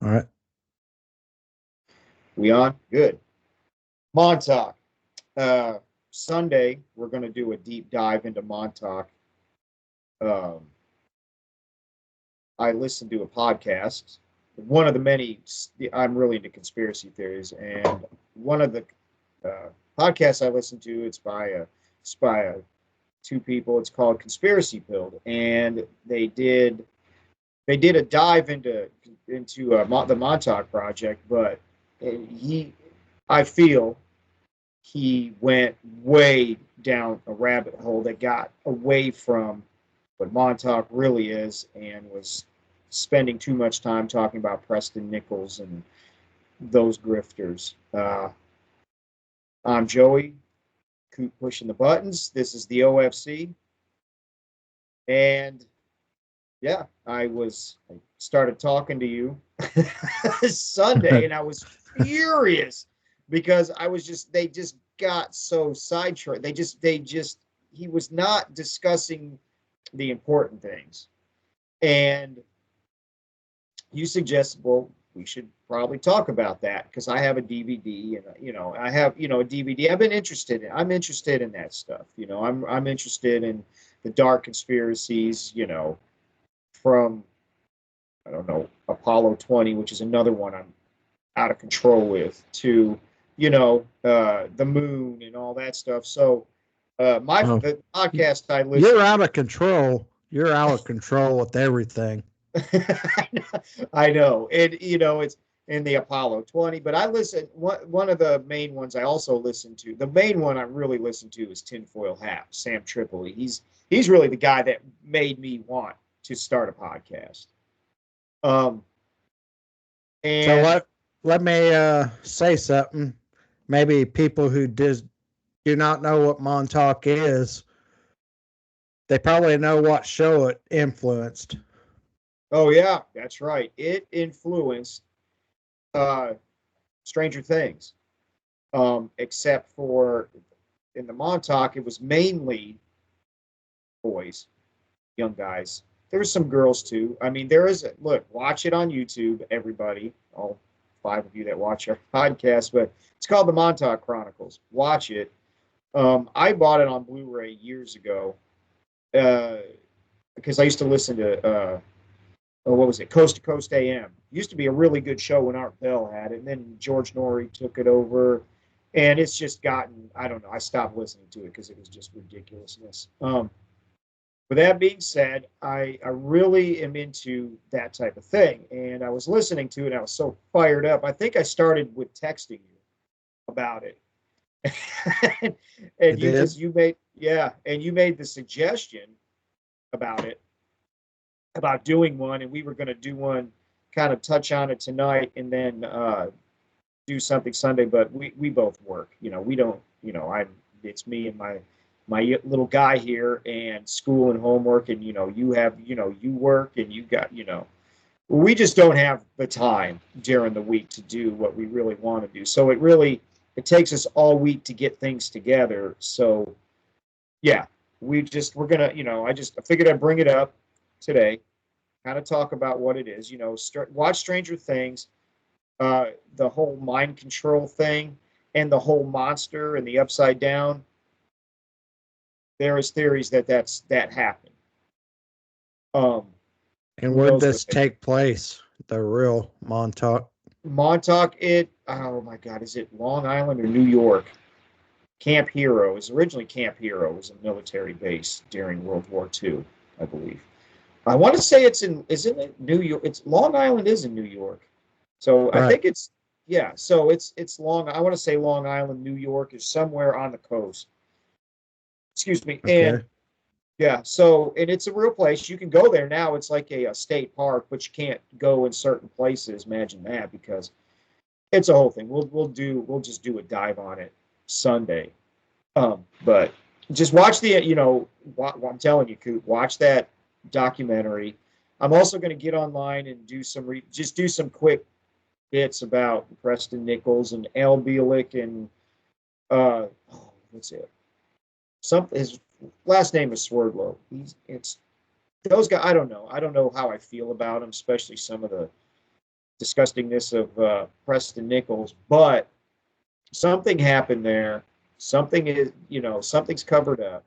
All right. We on? Good. Montauk. Uh, Sunday, we're going to do a deep dive into Montauk. Um, I listened to a podcast. One of the many, I'm really into conspiracy theories, and one of the uh, podcasts I listened to, it's by two people. It's called Conspiracy Pilled, and they did a dive into the Montauk Project, but he, I feel he went way down a rabbit hole that got away from what Montauk really is and was spending too much time talking about Preston Nichols and those grifters. I'm Joey, Coot pushing the buttons. This is the OFC. And yeah, I started talking to you Sunday and I was furious because they just got so sidetracked. He was not discussing the important things. And you suggested, well, we should probably talk about that because I have a DVD and I have a DVD. I'm interested in that stuff. I'm interested in the dark conspiracies. From I don't know Apollo 20, which is another one I'm out of control with, to the moon and all that stuff. So Oh, the podcast I you're listened out of control. You're out of control with everything. I know. And it's in the Apollo 20, but I listen one of the main ones I also listen to. The main one I really listen to is Tinfoil Hat, Sam Tripoli. He's really the guy that made me want to start a podcast. Um So and let me say something. Maybe people who do not know what Montauk is, they probably know what show it influenced. oh yeah, that's right. It influenced uh Stranger Things. Except for in the Montauk, it was mainly boys, young guys. There were some girls too. I mean, look, watch it on YouTube, everybody, all five of you that watch our podcast, but it's called the Montauk Chronicles. Watch it. I bought it on Blu-ray years ago uh, because I used to listen to what was it, Coast to Coast AM. It used to be a really good show when Art Bell had it, and then George Norrie took it over, and it's just gotten, I don't know, I stopped listening to it because it was just ridiculousness. With that being said, I really am into that type of thing. And I was listening to it and I was so fired up. I think I started with texting you about it. You and did? you made the suggestion about it, about doing one, and we were going to do one, kind of touch on it tonight, and then do something Sunday. But we both work. We don't. I'm. It's me and my little guy here, and school and homework, and you have you work, and you got we just don't have the time during the week to do what we really want to do. So it takes us all week to get things together. So yeah, we're gonna I figured I'd bring it up today, kind of talk about what it is. Watch Stranger Things, the whole mind control thing, and the whole monster and the upside down. There is theories that happened. And Who where'd knows what this they take place? The real Montauk? Montauk. Oh my God, is it Long Island or New York? Camp Hero is originally Camp Hero, was a military base during World War II, I believe. I want to say isn't it New York? It's Long Island is in New York. So I Right. think so it's I want to say Long Island, New York is somewhere on the coast. Excuse me. And Okay. yeah, so and it's a real place. You can go there now. It's like a state park, but you can't go in certain places. Imagine that, because it's a whole thing. We'll just do a dive on it Sunday. But just watch I'm telling you, Coop, watch that documentary. I'm also going to get online and just do some quick bits about Preston Nichols and Al Bielek and what's it? His last name is Swerdlow. It's those guys. I don't know. I don't know how I feel about them, especially some of the disgustingness of Preston Nichols, but something happened there. Something is, something's covered up.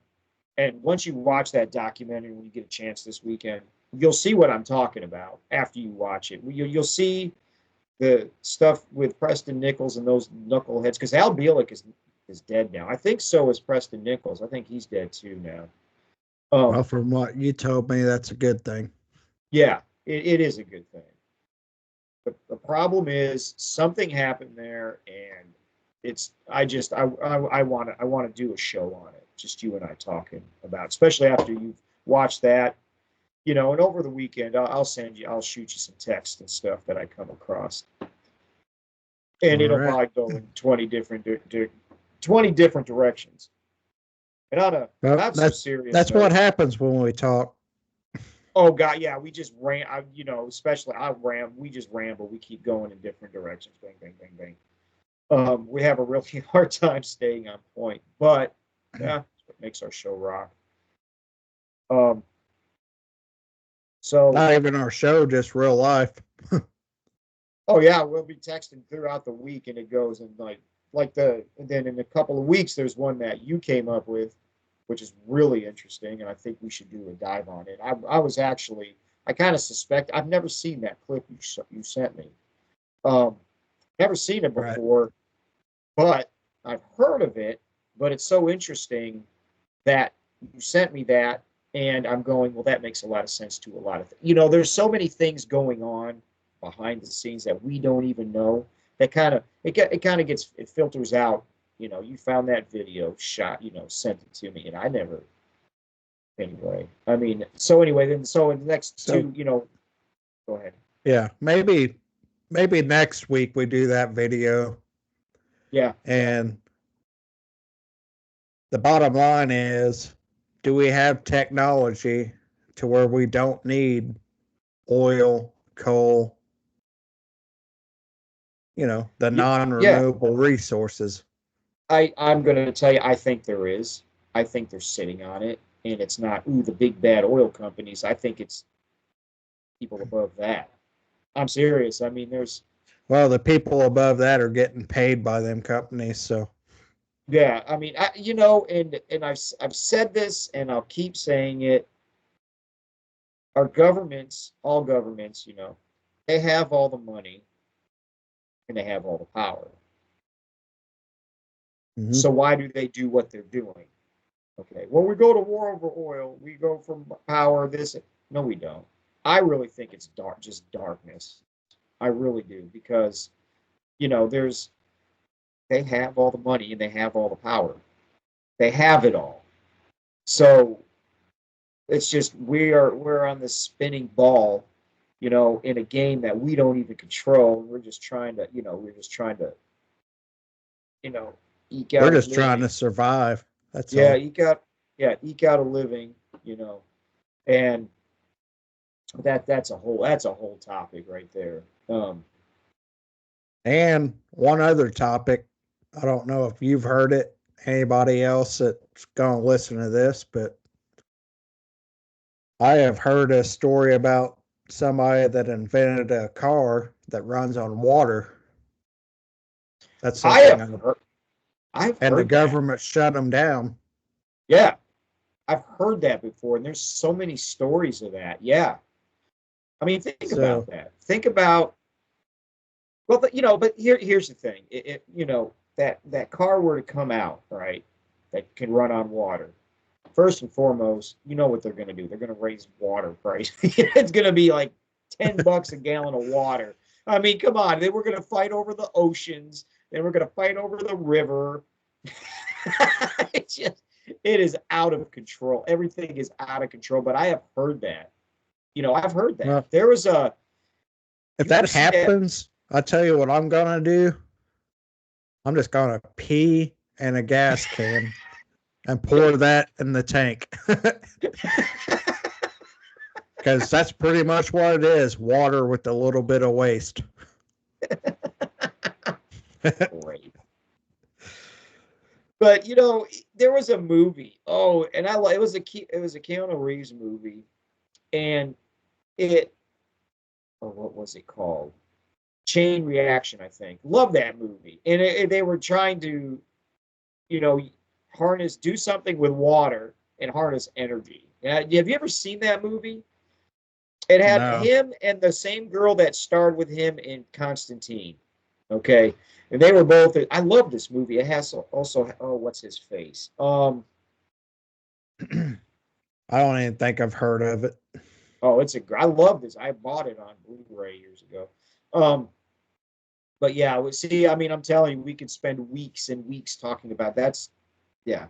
And once you watch that documentary, when you get a chance this weekend, you'll see what I'm talking about after you watch it. You'll see the stuff with Preston Nichols and those knuckleheads, because Al Bielek is dead now. I think so is Preston Nichols. I think he's dead too now. Well, from what you told me, that's a good thing. Yeah, it is a good thing. The problem is something happened there, and I want to do a show on it, just you and I talking about, especially after you've watched that, and over the weekend I'll shoot you some text and stuff that I come across, and it'll probably go in 20 different directions. And on a not so serious, that's what happens when we talk. Oh God, yeah, we just especially we just ramble. We keep going in different directions. Bang, bang, bang, bang. We have a really hard time staying on point, but yeah, that's what makes our show rock. So not even our show, just real life. Oh yeah, we'll be texting throughout the week, and it goes and and then in a couple of weeks, there's one that you came up with, which is really interesting, and I think we should do a dive on it. I kind of suspect, I've never seen that clip you sent me. Never seen it before, but I've heard of it, but it's so interesting that you sent me that, and I'm going, well, that makes a lot of sense to a lot of things. There's so many things going on behind the scenes that we don't even know, that it filters out. You found that video shot, sent it to me, and I never. Anyway, in the next two, go ahead. Yeah, maybe next week we do that video. Yeah. And the bottom line is, do we have technology to where we don't need oil, coal, the non-renewable resources? I'm going to tell you, I think there is. I think they're sitting on it, and it's not, the big bad oil companies. I think it's people above that. I'm serious. Well, the people above that are getting paid by them companies, so. Yeah, and I've said this, and I'll keep saying it. Our governments, all governments, they have all the money, and they have all the power. Mm-hmm. So why do they do what they're doing? Okay, well, we go to war over oil. We go from power. No, we don't. I really think it's just darkness. I really do, because, they have all the money and they have all the power. They have it all. So it's just we're on this spinning ball, in a game that we don't even control. We're just trying to, eke out. We're just trying to survive. That's all. Eke out a living, and that's a whole topic right there. And one other topic, I don't know if you've heard it, anybody else that's going to listen to this, but I have heard a story about somebody that invented a car that runs on water. That's something I've and heard the government shut them down. Yeah, I've heard that before, and there's so many stories of that. Yeah, think about that. Think about, well, but here's the thing. That car were to come out, right, that can run on water. First and foremost, what they're going to do. They're going to raise water price. It's going to be like $10 a gallon of water. Come on. They were going to fight over the oceans. They were going to fight over the river. It is out of control. Everything is out of control. But I have heard that. I've heard that. Well, there was a. If that happens, I'll tell you what I'm going to do. I'm just going to pee in a gas can and pour that in the tank. Because that's pretty much what it is. Water with a little bit of waste. Great. But there was a movie. Oh, and it was a Keanu Reeves movie, and what was it called? chain reaction, I think. Love that movie. And they were trying to, you know, do something with water and harness energy. Have you ever seen that movie? It had No. him and the same girl that starred with him in Constantine. Okay. And they were both, I love this movie. It has also, oh, what's his face? I don't even think I've heard of it. Oh, I love this. I bought it on Blu-ray years ago. But yeah, see, I mean, I'm telling you, we could spend weeks and weeks talking about that's, yeah.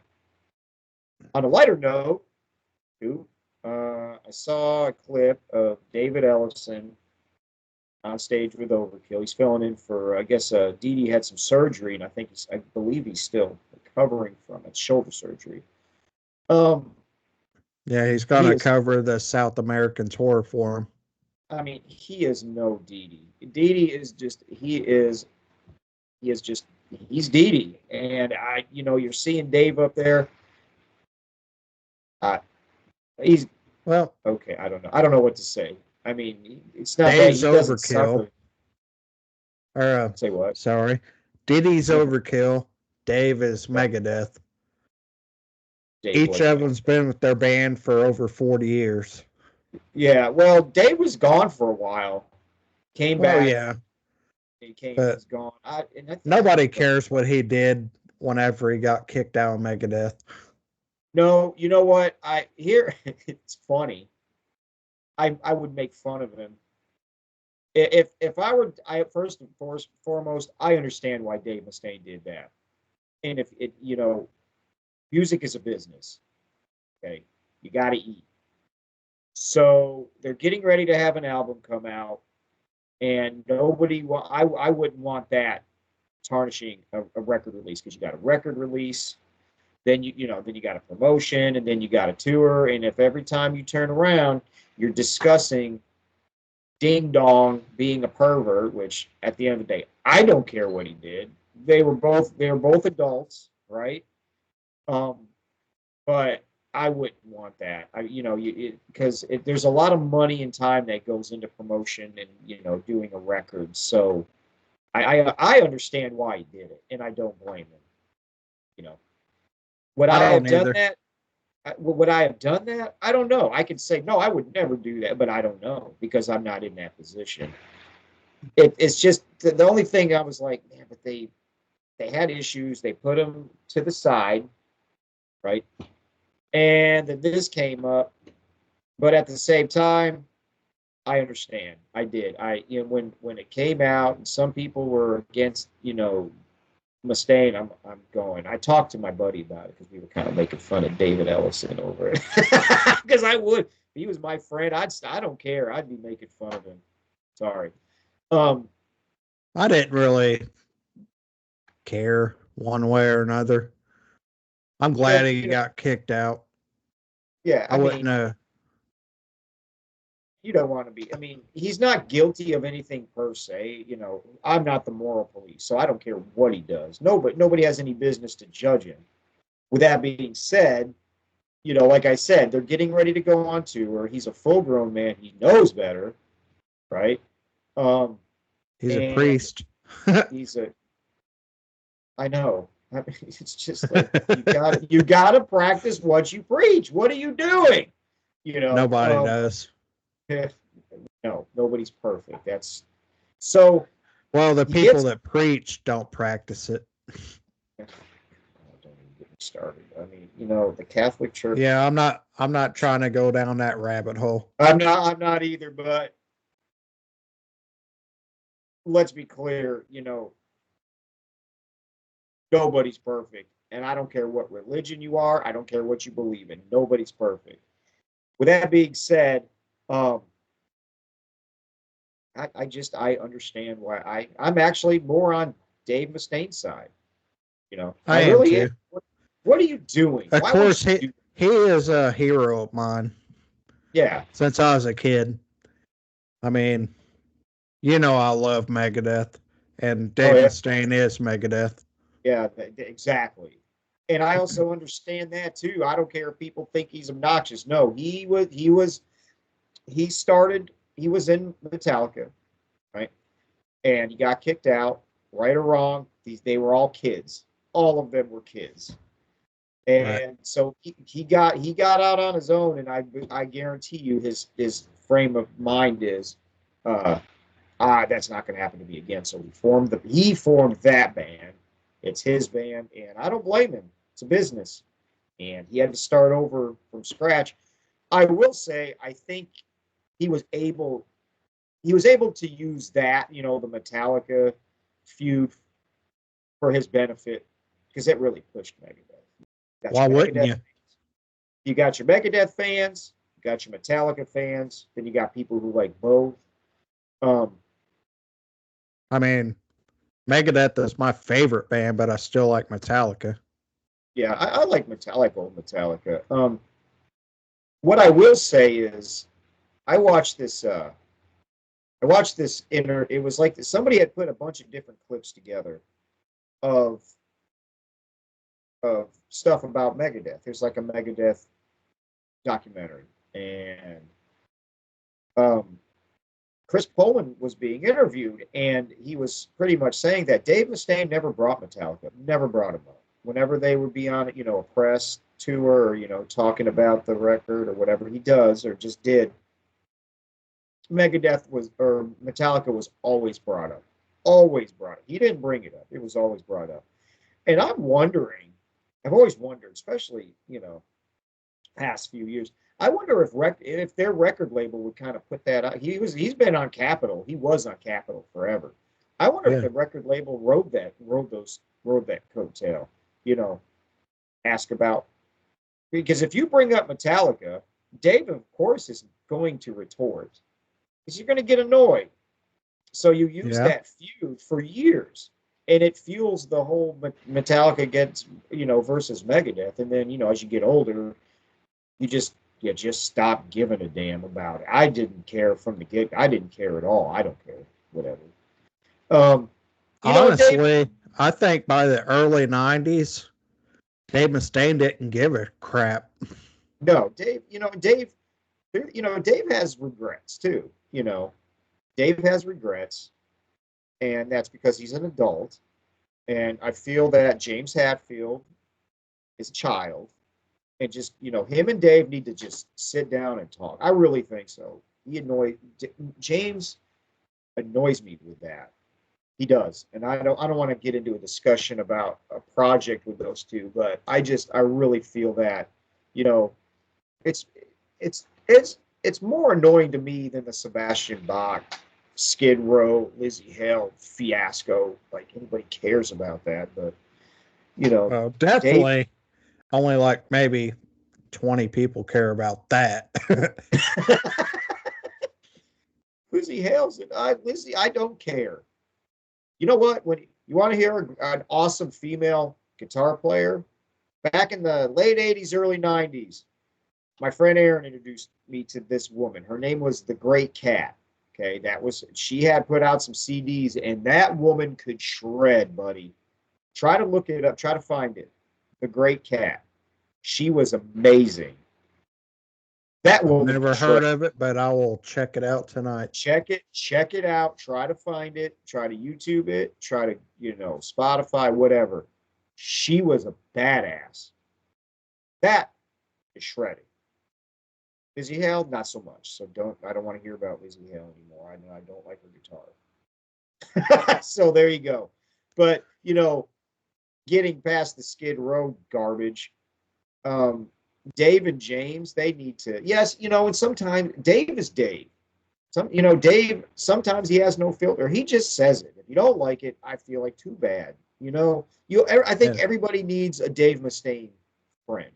On a lighter note, too, I saw a clip of David Elefson on stage with Overkill. He's filling in for, I guess, Dee Dee had some surgery, and I believe he's still recovering from it, shoulder surgery. Yeah, he's going to cover the South American tour for him. I mean, he is no Dee Dee. Dee Dee is just, he's Dee Dee. And you're seeing Dave up there. He's, well, okay, I don't know. I don't know what to say. I mean, it's not Dave's that he doesn't Overkill. Suffer. Say what? Sorry. Diddy's Overkill. Dave is Megadeth. Each of them's been with their band for over 40 years. Yeah, well, Dave was gone for a while. Came back. Oh, yeah. He's gone. Nobody cares what he did whenever he got kicked out of Megadeth. No, you know what? It's funny. I would make fun of him. If I were, first and foremost, I understand why Dave Mustaine did that. And if it, music is a business. Okay. You got to eat. So they're getting ready to have an album come out, and I wouldn't want that tarnishing a record release, because you got a record release, then you got a promotion, and then you got a tour, and if every time you turn around you're discussing Ding Dong being a pervert, which at the end of the day I don't care what he did. They were both adults, right? But I wouldn't want that. Because there's a lot of money and time that goes into promotion and doing a record. So I understand why he did it, and I don't blame him. Would I have done that? Would I have done that? I don't know. I could say no, I would never do that, but I don't know, because I'm not in that position. It's just the only thing I was like, man, but they had issues. They put them to the side, right? And then this came up, but at the same time, I understand. I did. When it came out, and some people were against, Mustaine, I'm going. I talked to my buddy about it, because we were kind of making fun of David Ellison over it. Because I would. If he was my friend, I don't care. I'd be making fun of him. Sorry. I didn't really care one way or another. I'm glad he got kicked out. Yeah, I wouldn't know. You don't want to be. I mean, he's not guilty of anything per se. I'm not the moral police, so I don't care what he does. Nobody has any business to judge him. With that being said, like I said, they're getting ready to go on tour. He's a full-grown man. He knows better, right? He's a priest. I know. I mean, it's just like you gotta practice what you preach. What are you doing? Nobody does. No, nobody's perfect. That's so. Well, the people that preach don't practice it. Don't even get me started. I mean, the Catholic Church. Yeah, I'm not trying to go down that rabbit hole. I'm not either. But let's be clear. Nobody's perfect, and I don't care what religion you are. I don't care what you believe in. Nobody's perfect. With that being said, I understand why I'm actually more on Dave Mustaine's side. I really am too. What are you doing? Of course, he is a hero of mine. Yeah. Since I was a kid. I mean, I love Megadeth, and Dave Mustaine is Megadeth. Yeah, exactly. And I also understand that too. I don't care if people think he's obnoxious. No, he was in Metallica, right? and he got kicked out, right or wrong. They were all kids. All of them were kids. And Right. so he got out on his own, and I guarantee you his frame of mind is that's not going to happen to me again. So he formed that band. It's his band, and I don't blame him. It's a business, and he had to start over from scratch. I will say, I think he was able to use that, the Metallica feud for his benefit, because it really pushed Megadeth. Got Why your wouldn't Megadeth. you? You got your Megadeth fans, you got your Metallica fans, then you got people who like both. I mean, Megadeth is my favorite band, but I still like Metallica. Yeah, I like old Metallica. What I will say is, I watched this. It was like somebody had put a bunch of different clips together of stuff about Megadeth. There's like a Megadeth documentary, and Chris Poland was being interviewed, and he was pretty much saying that Dave Mustaine never brought Metallica, never brought him up. Whenever they would be on, a press tour, or talking about the record or whatever he does or just did, Metallica was always brought up. Always brought up. He didn't bring it up. It was always brought up. And I've always wondered, especially, past few years, I wonder if their record label would kind of put that out. He's been on Capitol. He was on Capitol forever. I wonder if Yeah. the record label rode that coattail, ask about, because if you bring up Metallica, Dave, of course, is going to retort, because you're going to get annoyed. So you use Yeah. that feud for years, and it fuels the whole Metallica gets, versus Megadeth. And then, as you get older, you just stop giving a damn about it. I didn't care from the get. I didn't care at all. I don't care. Whatever. Dave. Honestly, I think by the early 90s, Dave Mustaine didn't give a crap. No, Dave. Dave has regrets too. Dave has regrets, and that's because he's an adult. And I feel that James Hetfield is a child, and just him and Dave need to just sit down and talk. I really think so. James annoys me with that. He does, and I don't want to get into a discussion about a project with those two, but I really feel that it's it's more annoying to me than the Sebastian Bach, Skid Row, Lizzie Hale fiasco. Like anybody cares about that, but Dave. Definitely only like maybe 20 people care about that. Lizzie Hale's Lizzie. I don't care. You know what? When you want to hear an awesome female guitar player, back in the late '80s, early '90s, my friend Aaron introduced me to this woman. Her name was the Great Cat. Okay, she had put out some CDs, and that woman could shred, buddy. Try to look it up. Try to find it. The Great Cat. She was amazing. That I've woman never could shred. heard of it, but I will check it out tonight. Check it out. Try to find it. Try to YouTube it. Try to, Spotify, whatever. She was a badass. That is shredding. Lizzie Hale, not so much. So I don't want to hear about Lizzie Hale anymore. I don't like her guitar. So there you go. But, getting past the Skid Row garbage, Dave and James, they need to, yes, and sometimes Dave is Dave. Dave, sometimes he has no filter. He just says it. If you don't like it, I feel like too bad. I think everybody needs a Dave Mustaine friend.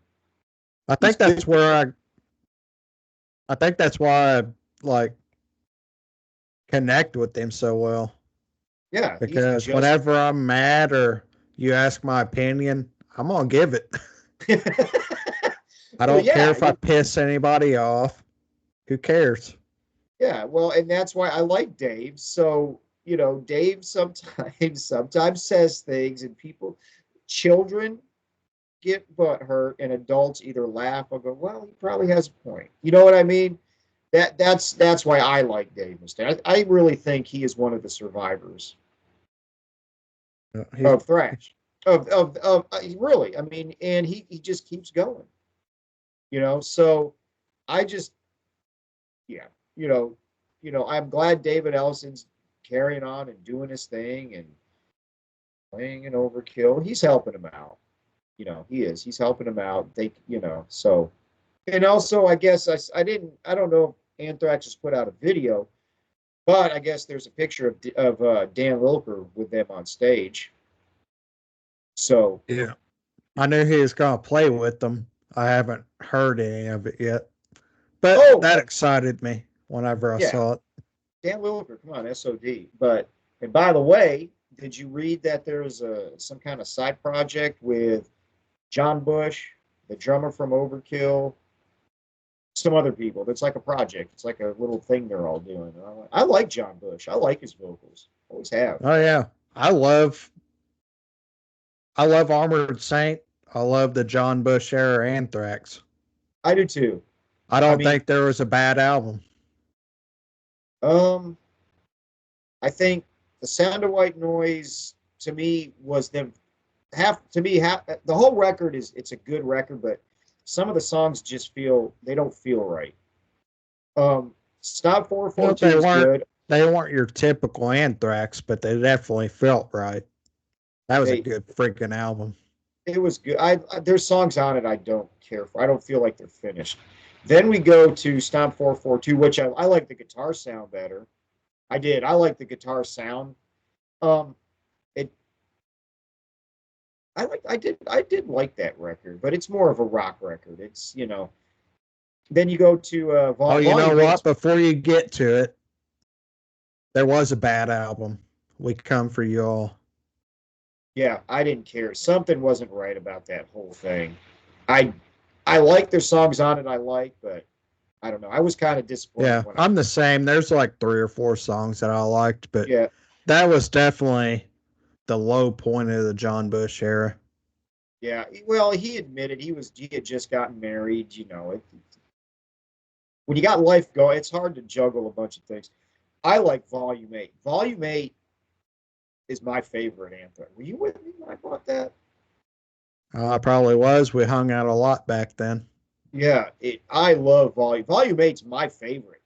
I think that's why I like connect with them so well. Yeah. Because whenever I'm mad or you ask my opinion, I'm going to give it. I don't care if I piss anybody off. Who cares? Yeah, well, and that's why I like Dave. So, Dave sometimes says things, and children get butt hurt, and adults either laugh or go, well, he probably has a point. You know what I mean? That's why I like Dave Mustaine. I really think he is one of the survivors of thrash. Of really, I mean, and he just keeps going. So I just yeah, you know, I'm glad David Ellison's carrying on and doing his thing and playing an Overkill. He's helping him out. He is. He's helping him out. So and also I guess I don't know if Anthrax has put out a video, but I guess there's a picture of Dan Lilker with them on stage. So yeah, I knew he was going to play with them. I haven't heard any of it yet, but that excited me whenever I saw it. Dan Lilker, come on, SOD. And by the way, did you read that there's some kind of side project with John Bush, the drummer from Overkill, some other people? That's like a project. It's like a little thing they're all doing. I like John Bush. I like his vocals. Always have. Oh yeah, I love Armored Saint. I love the John Bush era Anthrax. I do too. I don't think there was a bad album. I think The Sound of White Noise to me was them the whole record it's a good record, but some of the songs just they don't feel right. Stop 442 is good. They weren't your typical Anthrax, but they definitely felt right. That was a good freaking album. It was good. There's songs on it I don't care for. I don't feel like they're finished. Then we go to Stomp 442, which I like the guitar sound better. I did. I like the guitar sound. I did like that record, but it's more of a rock record. It's Then you go to you know what? Before you get to it, there was a bad album. We Come for You All. Yeah, I didn't care. Something wasn't right about that whole thing. I like their songs on it. But I don't know. I was kind of disappointed. Yeah, I'm the same. There's like 3 or 4 songs that I liked, but that was definitely the low point of the John Bush era. Yeah, well, he admitted he had just gotten married. When you got life going, it's hard to juggle a bunch of things. I like Volume 8. Volume 8 is my favorite Anthrax. Were you with me when I bought that? I probably was. We hung out a lot back then. Yeah, I love Volume 8's my favorite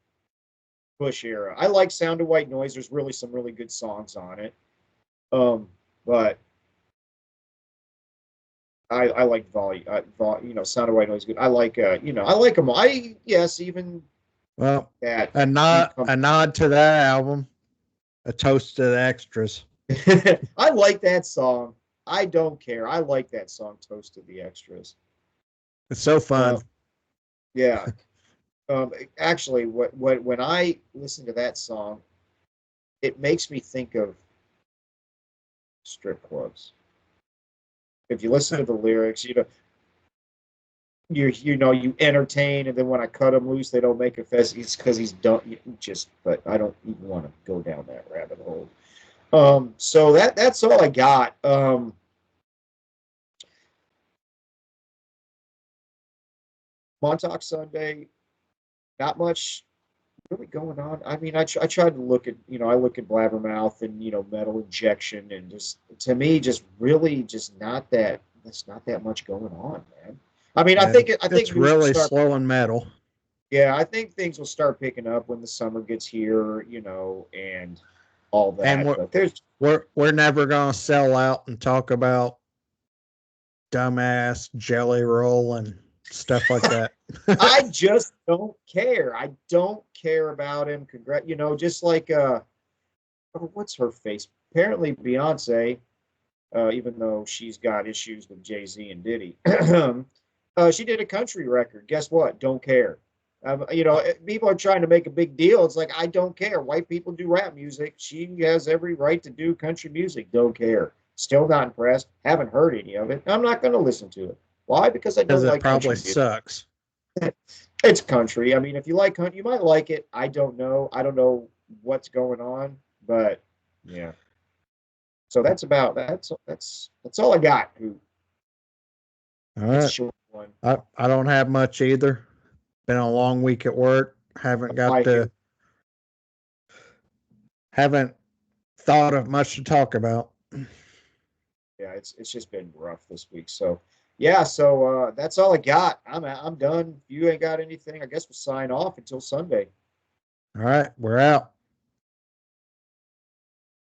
Bush era. I like Sound of White Noise. There's really some really good songs on it. But I like Volume. Sound of White Noise is good. I like I like them. Well, a nod to that album. A toast to the extras. I like that song. I don't care. I like that song, Toast to the Extras. It's so fun. Yeah. Actually, when I listen to that song, it makes me think of strip clubs. If you listen to the lyrics, you entertain, and then when I cut them loose, they don't make a fest. It's because he's done. But I don't even want to go down that rabbit hole. So that's all I got. Montauk Sunday, not much really going on. I mean, I tried to look at, I look at Blabbermouth and, Metal Injection, and just, to me, just really just not that, there's not that much going on, man. I mean, I think it's really slow and metal. Yeah, I think things will start picking up when the summer gets here, and all that. And we're never gonna sell out and talk about dumbass Jelly Roll and stuff like that. I just don't care. I don't care about him. Just like what's her face? Apparently Beyonce, even though she's got issues with Jay-Z and Diddy, she did a country record. Guess what? Don't care. People are trying to make a big deal. It's like, I don't care. White people do rap music. She has every right to do country music. Don't care. Still not impressed. Haven't heard any of it. I'm not going to listen to it. Why? Because I don't like country music. It probably sucks. It's country. I mean, if you like country, you might like it. I don't know. I don't know what's going on, but yeah. So that's all I got. All right. I don't have much either. Been a long week at work. Haven't I hear. haven't thought of much to talk about. Yeah, it's just been rough this week. So yeah, so that's all I got. I'm done. If you ain't got anything, I guess we'll sign off until Sunday. All right, we're out.